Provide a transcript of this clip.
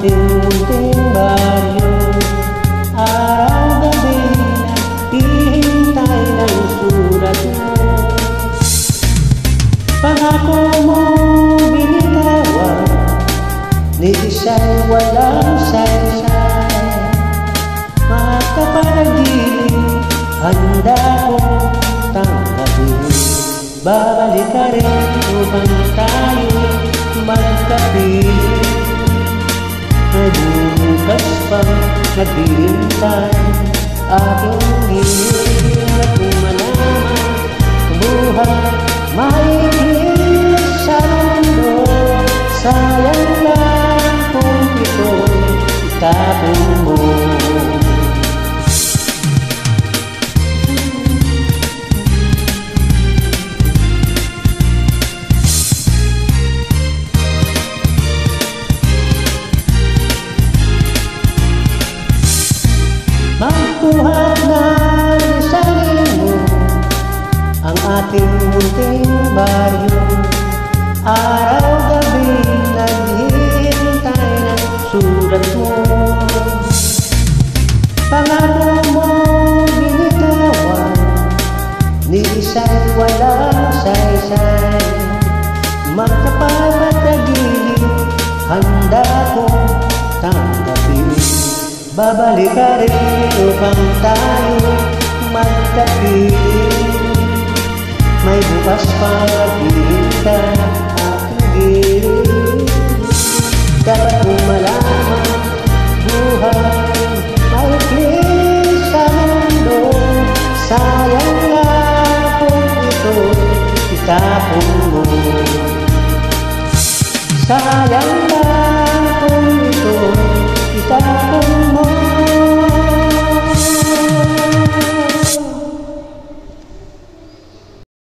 ating munting baryo. Araw-gabi naghihintay ng sulat mo. Pangako mo binitawan, ni isa'y walang saysay. Makapanagiling, handa kong tanggapin. Babalik ka rin upang tayo magkapiling. May bukas pang naghihintay aking hirap kung malaman buhay maigil sa mundo. Sayang lang kung ito'y itapon mo. Magbuhat na isahin mo ang ating munting baryo. Araw-gabi naghihintay ng sulat mo. Pangako mo binitawan, ni isa'y walang saysay. Magkapapatagiling, handa kong tanggapin. Babalik ka rin upang tayo magkapiling. May bukas pa naghihintay aking gilid. Dapat kong malaman buhay maikli sa mundo. Sayang nga kung ito'y itapon mo. Sayang nga